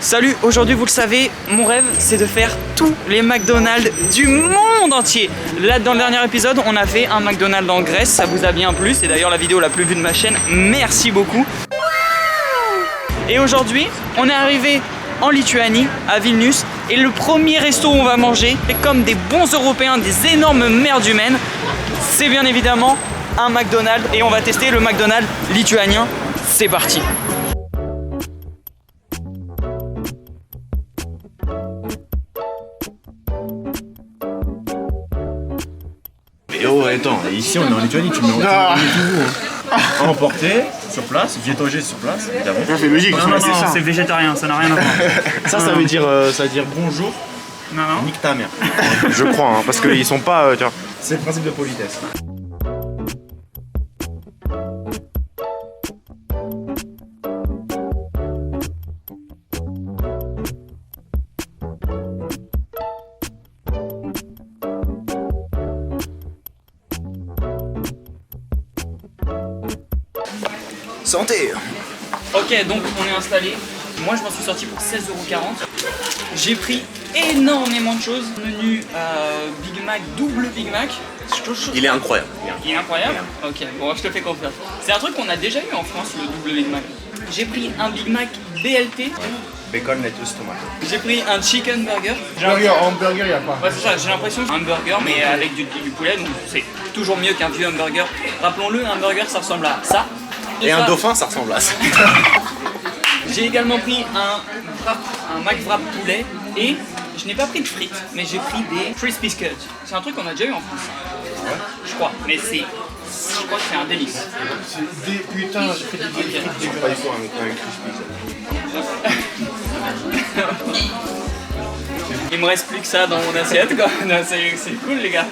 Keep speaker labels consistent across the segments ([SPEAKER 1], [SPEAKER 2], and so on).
[SPEAKER 1] Salut, aujourd'hui vous le savez, mon rêve c'est de faire tous les McDonald's du monde entier. Là dans le dernier épisode on a fait un McDonald's en Grèce, ça vous a bien plu, c'est d'ailleurs la vidéo la plus vue de ma chaîne, merci beaucoup. Et aujourd'hui on est arrivé en Lituanie, à Vilnius, et le premier resto où on va manger, comme des bons Européens, des énormes merdes humaines, c'est bien évidemment un McDonald's et on va tester le McDonald's lituanien, c'est parti.
[SPEAKER 2] Oh attends, ici on est en Lituanie, tu mets en tout emporté sur place, vietogé sur place, évidemment.
[SPEAKER 3] C'est logique,
[SPEAKER 1] Non, c'est végétarien, ça n'a rien à voir.
[SPEAKER 2] Ça veut dire bonjour,
[SPEAKER 1] Non, non.
[SPEAKER 2] nique ta mère.
[SPEAKER 3] Je crois, hein, parce qu'ils sont pas. Tu vois.
[SPEAKER 2] C'est le principe de politesse.
[SPEAKER 3] Santé.
[SPEAKER 1] Ok, donc on est installé. Moi je m'en suis sorti pour 16,40 €. J'ai pris énormément de choses. Menu Big Mac, double Big Mac.
[SPEAKER 3] Il est incroyable.
[SPEAKER 1] Il est incroyable. Ok, bon je te fais confiance. C'est un truc qu'on a déjà eu en France, le double Big Mac. J'ai pris un Big Mac BLT.
[SPEAKER 2] Bacon, lettuce, tomate.
[SPEAKER 1] J'ai pris un chicken burger.
[SPEAKER 3] Hamburger, il y a pas.
[SPEAKER 1] Ouais, c'est ça, j'ai l'impression que c'est un burger mais avec du poulet, donc c'est toujours mieux qu'un vieux hamburger. Rappelons-le, un burger ça ressemble à ça.
[SPEAKER 3] Et un dauphin, ça ressemble à ça.
[SPEAKER 1] J'ai également pris un McWrap poulet et je n'ai pas pris de frites, mais j'ai pris des Crispy Cuts. C'est un truc qu'on a déjà eu en France. Ouais. Je crois, mais je crois que c'est un délice.
[SPEAKER 3] C'est des putains, j'ai fait des frites dégueulasses. Pas du tout un crispy.
[SPEAKER 1] Il me reste plus que ça dans mon assiette quoi. C'est cool les gars.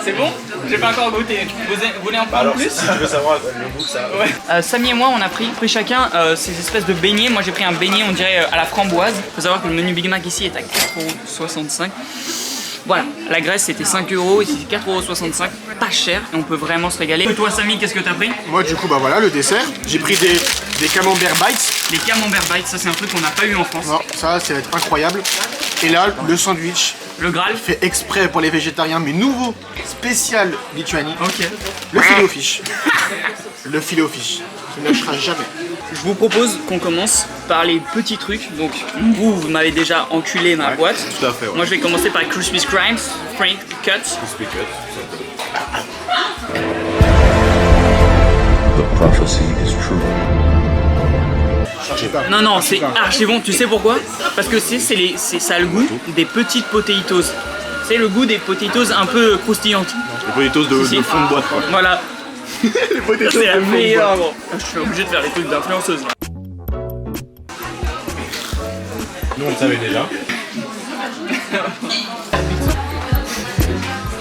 [SPEAKER 1] C'est bon? J'ai pas encore goûté. Vous voulez en prendre plus?
[SPEAKER 2] Si tu veux savoir le goût que ça a.
[SPEAKER 1] Ouais. Samy et moi on a pris chacun ces espèces de beignets. Moi j'ai pris un beignet on dirait à la framboise. Faut savoir que le menu Big Mac ici est à 4,65 €. Voilà, la Grèce c'était 5 €, ici c'est 4,65 €, pas cher et on peut vraiment se régaler. Et toi Samy, qu'est-ce que t'as pris?
[SPEAKER 3] Moi du coup bah voilà le dessert. J'ai pris des camembert bites.
[SPEAKER 1] Les camembert bites, ça c'est un truc qu'on n'a pas eu en France.
[SPEAKER 3] Non, ça va être incroyable. Et là le sandwich.
[SPEAKER 1] Le Graal.
[SPEAKER 3] Fait exprès pour les végétariens, mais nouveau, spécial Lituanie.
[SPEAKER 1] Ok.
[SPEAKER 3] Le filet aux fiches. Le filet aux fiches. Tu ne lâcheras jamais.
[SPEAKER 1] Je vous propose qu'on commence par les petits trucs. Donc vous m'avez déjà enculé ma boîte.
[SPEAKER 2] Tout à fait, ouais.
[SPEAKER 1] Moi je vais commencer par Crispy Crimes, Frank Cuts.
[SPEAKER 2] Crispy cut,
[SPEAKER 4] The prophecy is true.
[SPEAKER 1] Non, non, c'est archi bon. Tu sais pourquoi? Parce que ça a le goût des petites potatoes. C'est le goût des potatoes un peu croustillantes.
[SPEAKER 2] Les potatoes de fond de boîte quoi.
[SPEAKER 1] Voilà.
[SPEAKER 3] Les potatoes
[SPEAKER 1] C'est la meilleure. Bon. Je suis obligé de faire les trucs d'influenceuse.
[SPEAKER 2] Nous on le savait déjà.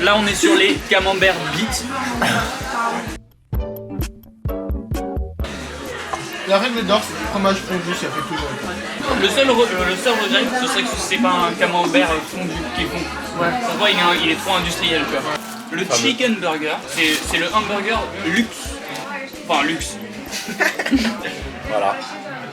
[SPEAKER 1] Là, on est sur les camembert bites.
[SPEAKER 3] La règle d'or, c'est du fromage fondu, ça fait toujours.
[SPEAKER 1] Le seul regret, ce serait que c'est pas un camembert fondu qui est fond. Ouais. Ça se voit, il est trop industriel quoi. Le chicken burger, c'est le hamburger luxe. Enfin, luxe.
[SPEAKER 2] Voilà.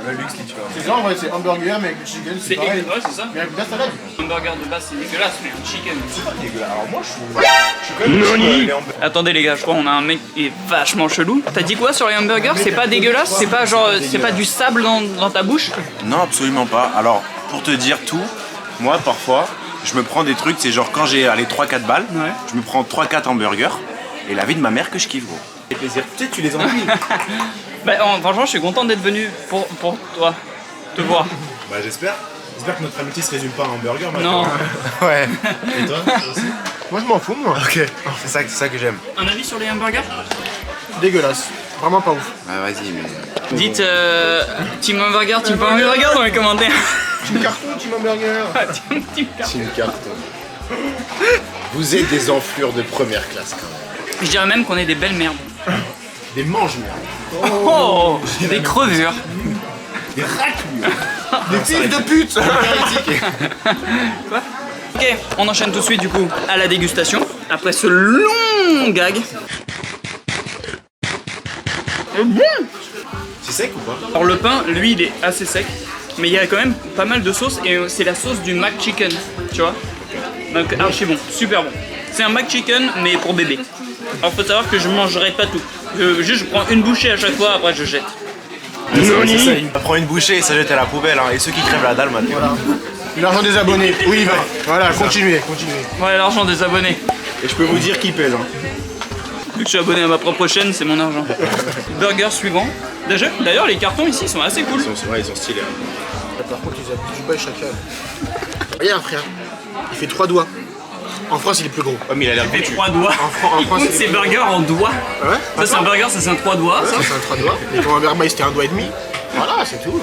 [SPEAKER 2] Le luxe lituanien.
[SPEAKER 3] C'est ça en vrai, c'est hamburger mais avec du chicken, c'est pareil.
[SPEAKER 1] Ouais, c'est ça.
[SPEAKER 3] Mais avec de la salade.
[SPEAKER 1] Un burger de base c'est dégueulasse, mais un chicken.
[SPEAKER 2] C'est pas dégueulasse. Alors moi je suis quand même les hamburgers.
[SPEAKER 1] Attendez les gars, je crois qu'on a un mec qui est vachement chelou. T'as dit quoi sur les hamburgers? C'est pas dégueulasse? C'est pas genre, c'est pas du sable dans ta bouche?
[SPEAKER 5] Non, absolument pas. Alors, pour te dire tout, moi, parfois, je me prends des trucs, c'est genre quand j'ai 3-4 balles,
[SPEAKER 1] Ouais.
[SPEAKER 5] je me prends 3-4 hamburgers, et la vie de ma mère que je kiffe, gros.
[SPEAKER 2] C'est plaisir. Tu sais, tu les ennuies.
[SPEAKER 1] Bah franchement je suis content d'être venu pour toi, te voir.
[SPEAKER 2] Bah j'espère. J'espère que notre amitié se résume pas à un hamburger maintenant.
[SPEAKER 1] Non.
[SPEAKER 3] Ouais.
[SPEAKER 2] Et toi aussi?
[SPEAKER 3] Moi je m'en fous moi.
[SPEAKER 5] Ok, c'est ça que j'aime.
[SPEAKER 1] Un avis sur les hamburgers?
[SPEAKER 3] Dégueulasse. Vraiment pas ouf.
[SPEAKER 5] Bah vas-y, mais...
[SPEAKER 1] Dites team hamburger, team pas hamburger dans les commentaires.
[SPEAKER 3] Team carton, team hamburger.
[SPEAKER 1] Team
[SPEAKER 5] Team Carton. Vous êtes des enflures de première classe, quand même.
[SPEAKER 1] Je dirais même qu'on est des belles merdes.
[SPEAKER 2] Des mange-mères.
[SPEAKER 1] Oh, des crevures.
[SPEAKER 2] Des raclures.
[SPEAKER 3] Des fils de pute.
[SPEAKER 1] Quoi? Ok, on enchaîne tout de suite du coup à la dégustation. Après ce long gag.
[SPEAKER 2] C'est sec ou pas?
[SPEAKER 1] Alors le pain, lui, il est assez sec. mais il y a quand même pas mal de sauces et c'est la sauce du McChicken, tu vois. Donc archi bon, super bon. C'est un McChicken mais pour bébé. Alors faut savoir que je mangerai pas tout. Je prends une bouchée à chaque fois, après je jette.
[SPEAKER 5] On prend une bouchée et ça jette à la poubelle, hein. Et ceux qui crèvent la dalle maintenant.
[SPEAKER 3] Voilà. L'argent des abonnés. Oui, va. Voilà, continuez.
[SPEAKER 1] Ouais, l'argent des abonnés.
[SPEAKER 5] Et je peux vous dire qui pèse. Hein.
[SPEAKER 1] Vu que je suis abonné à ma propre chaîne, c'est mon argent. Burger suivant. D'ailleurs, les cartons ici sont assez cool.
[SPEAKER 5] Ils sont stylés. Hein.
[SPEAKER 3] Par contre, ils abusent pas chacun. Regarde, frère. Il fait 3 doigts. En France, il est plus gros.
[SPEAKER 5] Oh, mais il a l'air
[SPEAKER 1] Il fait
[SPEAKER 5] goûtu.
[SPEAKER 1] 3 doigts.
[SPEAKER 3] En
[SPEAKER 1] Il
[SPEAKER 3] France,
[SPEAKER 1] compte
[SPEAKER 3] il est
[SPEAKER 1] ses
[SPEAKER 3] plus
[SPEAKER 1] burgers en doigts.
[SPEAKER 3] Ouais.
[SPEAKER 1] Ça, c'est un burger, ça, c'est un 3 doigts.
[SPEAKER 3] Ça, c'est un 3 doigts. Et quand un burger, c'était 1 doigt et demi. Voilà, c'est tout.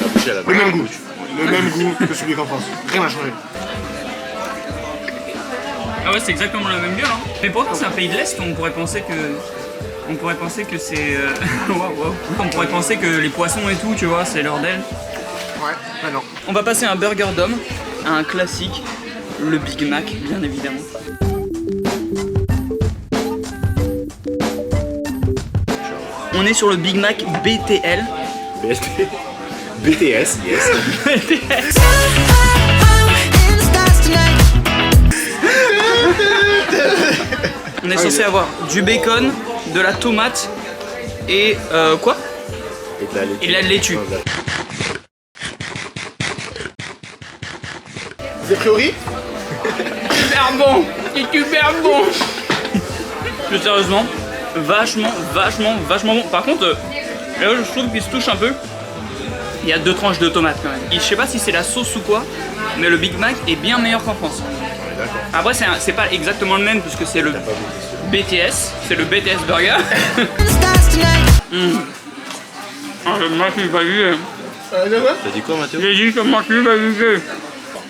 [SPEAKER 5] La bouchée, elle a
[SPEAKER 3] Le même goût. Le même goût que celui qu'en France. Rien n'a changé.
[SPEAKER 1] Ah ouais, c'est exactement la même gueule. Hein. Mais pourtant, c'est un pays de l'Est, on pourrait penser que. On pourrait penser que c'est. Waouh. On pourrait penser que les poissons et tout, tu vois, c'est leur d'elle.
[SPEAKER 3] Ouais, bah non.
[SPEAKER 1] On va passer un burger d'homme, à un classique, le Big Mac, bien évidemment. On est sur le Big Mac BTL.
[SPEAKER 5] BTS, yes.
[SPEAKER 1] BTS. On est censé avoir du bacon, de la tomate et quoi? Et de la laitue.
[SPEAKER 3] Des priori
[SPEAKER 1] Super bon! C'est super bon! Plus sérieusement, vachement bon. Par contre, là je trouve qu'il se touche un peu. Il y a 2 tranches de tomates quand même. Et je sais pas si c'est la sauce ou quoi, mais le Big Mac est bien meilleur qu'en France. Après c'est pas exactement le même puisque c'est le BTS, c'est le BTS Burger. Ah, le Mac il va vivre.
[SPEAKER 5] T'as dit quoi, Mathéo?
[SPEAKER 1] J'ai dit que le Mac il va vivre.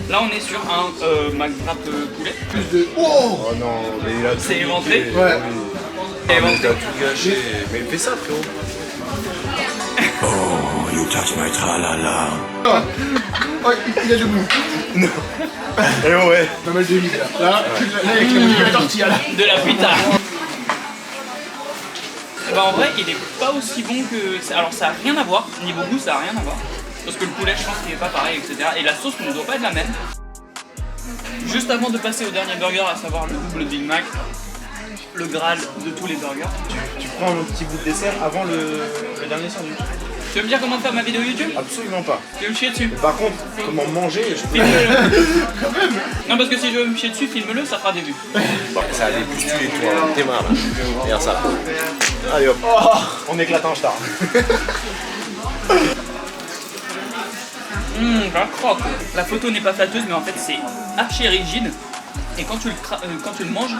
[SPEAKER 1] Là on est sur un McWrap poulet.
[SPEAKER 3] Plus de. Oh.
[SPEAKER 5] Oh non, mais il a tout
[SPEAKER 1] C'est éventré.
[SPEAKER 5] niqué.
[SPEAKER 3] Ouais.
[SPEAKER 1] C'est
[SPEAKER 5] Il
[SPEAKER 1] éventré.
[SPEAKER 5] a tout gâché. Mais fais ça, frérot. Oh, you touch my tralala.
[SPEAKER 3] Oh, il a du goût.
[SPEAKER 5] Eh ouais.
[SPEAKER 3] Pas mal de litres là. Là, avec la tortilla là.
[SPEAKER 1] De la pita. Bah en vrai il est pas aussi bon que... Alors ça a rien à voir, niveau goût ça a rien à voir. Parce que le poulet je pense qu'il est pas pareil etc. Et la sauce ne doit pas être la même. Juste avant de passer au dernier burger, à savoir le double Big Mac, le Graal de tous les burgers.
[SPEAKER 5] Tu prends un petit bout de dessert avant le dernier sandwich?
[SPEAKER 1] Tu veux me dire comment faire ma vidéo YouTube?
[SPEAKER 5] Absolument pas.
[SPEAKER 1] Tu veux me chier dessus?
[SPEAKER 5] Par contre, comment manger, je peux...
[SPEAKER 1] Filme-le. Non parce que si je veux me chier dessus, filme-le, ça fera des vues.
[SPEAKER 5] Bon, ça a des pustulés, toi. T'es marre, là. Regarde ça. Allez hop. On éclate en star.
[SPEAKER 1] Ça croque. La photo n'est pas flatteuse mais en fait c'est archi rigide. Et quand tu le manges,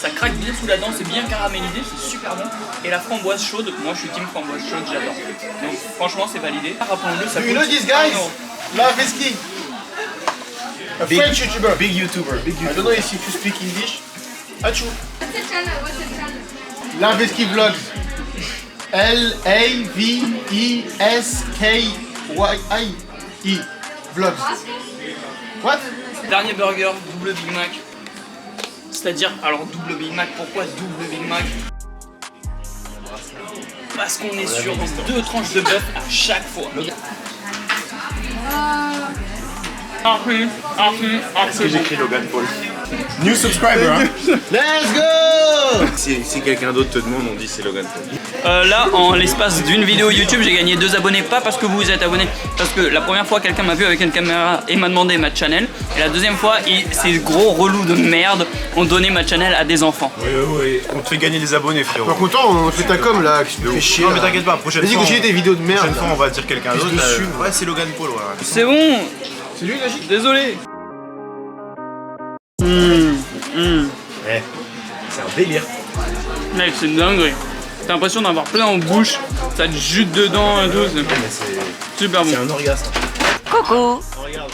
[SPEAKER 1] ça craque bien sous la dent, c'est bien caramélisé, c'est super bon. Et la framboise chaude, moi je suis team framboise chaude, j'adore. Donc franchement c'est validé. Rappelons-le, ça
[SPEAKER 3] You know
[SPEAKER 1] coûte
[SPEAKER 3] these
[SPEAKER 1] 1
[SPEAKER 3] guys?
[SPEAKER 1] euro.
[SPEAKER 3] Laveski. A French YouTuber.
[SPEAKER 5] Big YouTuber.
[SPEAKER 3] I don't know if you speak English. Achou.
[SPEAKER 4] What's the channel? What's the channel?
[SPEAKER 3] Laveski Vlogs. L-A-V-E-S-K-Y-I. Vlogs. What?
[SPEAKER 1] Dernier burger, double Big Mac. C'est-à-dire, alors double Big Mac, pourquoi double Big Mac? Parce qu'on est sur 2 tranches de bœuf à chaque fois.
[SPEAKER 5] Est-ce que j'écris Logan Paul? New subscriber, hein?
[SPEAKER 3] Let's go!
[SPEAKER 5] Si quelqu'un d'autre te demande, on dit c'est Logan Paul.
[SPEAKER 1] Là, en l'espace d'une vidéo YouTube, j'ai gagné 2 abonnés, pas parce que vous vous êtes abonnés, parce que la première fois, quelqu'un m'a vu avec une caméra et m'a demandé ma channel, et la deuxième fois, ces gros relous de merde ont donné ma channel à des enfants.
[SPEAKER 5] Oui. On te fait gagner des abonnés, frérot.
[SPEAKER 3] Par contre, on fait ta com là, qui te fait chier.
[SPEAKER 5] Non, mais
[SPEAKER 3] là.
[SPEAKER 5] t'inquiète pas, prochaine
[SPEAKER 3] Vas-y,
[SPEAKER 5] fois.
[SPEAKER 3] continue tes vidéos de merde.
[SPEAKER 5] Prochaine fois, on va dire quelqu'un d'autre.
[SPEAKER 3] dessus.
[SPEAKER 5] Ouais, c'est Logan Paul, ouais.
[SPEAKER 1] C'est bon,
[SPEAKER 3] C'est lui, Nagic?
[SPEAKER 1] désolé.
[SPEAKER 5] Eh, c'est un délire.
[SPEAKER 1] Mec, c'est une dinguerie. T'as l'impression d'avoir plein en bouche, ça te jute dedans et tout, c'est
[SPEAKER 5] Mais c'est
[SPEAKER 1] super bon.
[SPEAKER 5] un orgasme.
[SPEAKER 1] Coucou.
[SPEAKER 5] Regarde.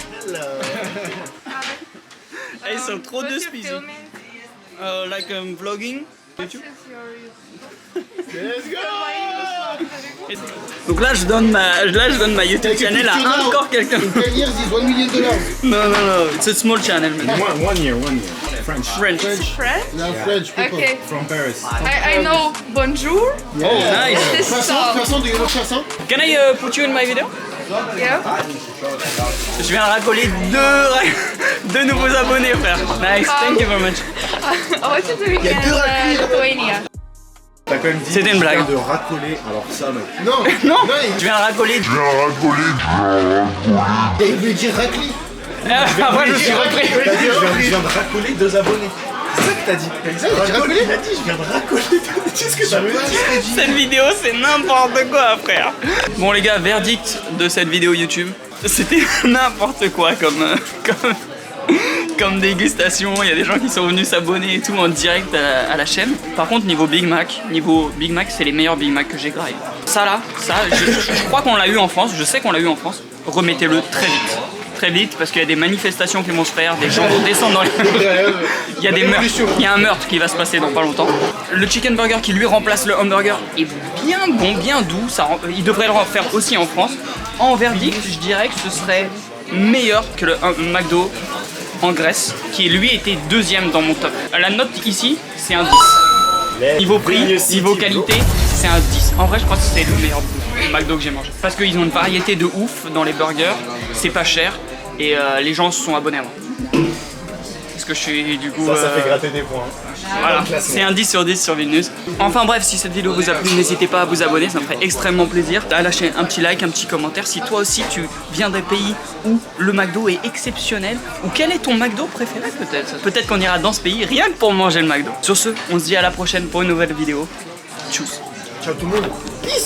[SPEAKER 1] Ils sont trop de speedy. Like vlogging. YouTube.
[SPEAKER 3] Let's go!
[SPEAKER 1] Donc là je donne ma YouTube channel à encore quelqu'un.
[SPEAKER 3] 10 years is $1 million.
[SPEAKER 1] Non, it's a small channel. Man.
[SPEAKER 5] One year.
[SPEAKER 2] French.
[SPEAKER 1] French.
[SPEAKER 4] French?
[SPEAKER 3] Now French people.
[SPEAKER 4] Okay.
[SPEAKER 2] From Paris.
[SPEAKER 4] I know bonjour.
[SPEAKER 1] Oh, nice.
[SPEAKER 4] This
[SPEAKER 3] Croissant, do you know croissant?
[SPEAKER 1] Can I put you in my video?
[SPEAKER 4] Yeah.
[SPEAKER 1] Je viens de racoler deux nouveaux abonnés, frère. Nice, thank you very much.
[SPEAKER 4] What you doing in Lithuania?
[SPEAKER 2] T'as quand même dit.
[SPEAKER 1] C'était une blague.
[SPEAKER 2] je viens de racoler. Alors ça, mec.
[SPEAKER 3] Non,
[SPEAKER 1] Non,
[SPEAKER 3] il
[SPEAKER 1] je viens de racoler.
[SPEAKER 3] veut dire racli.
[SPEAKER 1] Après, je suis repris.
[SPEAKER 2] T'as dit, je viens de racoler 2 abonnés. C'est ça que t'as dit.
[SPEAKER 3] Ça, il a dit racoler.
[SPEAKER 2] Il a dit, je viens de racoler. Qu'est-ce que ça veut dire?
[SPEAKER 1] Cette vidéo, c'est n'importe quoi, frère. Bon, les gars, verdict de cette vidéo YouTube. C'était n'importe quoi comme dégustation. Il y a des gens qui sont venus s'abonner et tout en direct à la chaîne. Par contre, niveau Big Mac, c'est les meilleurs Big Mac que j'ai gravé. Ça là, je crois qu'on l'a eu en France. Je sais qu'on l'a eu en France. Remettez-le très vite. Très vite parce qu'il y a des manifestations qui vont se faire, des gens vont descendre dans les... Il y a des meurtres, il y a un meurtre qui va se passer dans pas longtemps. Le chicken burger qui lui remplace le hamburger est bien bon, bien doux, il devrait le faire aussi en France. En verdict, je dirais que ce serait meilleur que le McDo en Grèce, qui lui était 2e dans mon top. La note ici, c'est un 10. Niveau prix, niveau qualité, c'est un 10. En vrai, je crois que c'est le meilleur McDo que j'ai mangé. Parce qu'ils ont une variété de ouf dans les burgers, c'est pas cher et les gens se sont abonnés à moi. Parce que je suis du coup...
[SPEAKER 2] Ça fait gratter des points.
[SPEAKER 1] Voilà, c'est un 10 sur 10 sur Vilnius. Enfin bref, si cette vidéo vous a plu, n'hésitez pas à vous abonner, ça me ferait extrêmement plaisir. À lâcher un petit like, un petit commentaire. Si toi aussi tu viens d'un pays où le McDo est exceptionnel, ou quel est ton McDo préféré peut-être. Peut-être qu'on ira dans ce pays rien que pour manger le McDo. Sur ce, on se dit à la prochaine pour une nouvelle vidéo. Tchuss.
[SPEAKER 3] Ciao tout le monde. Peace.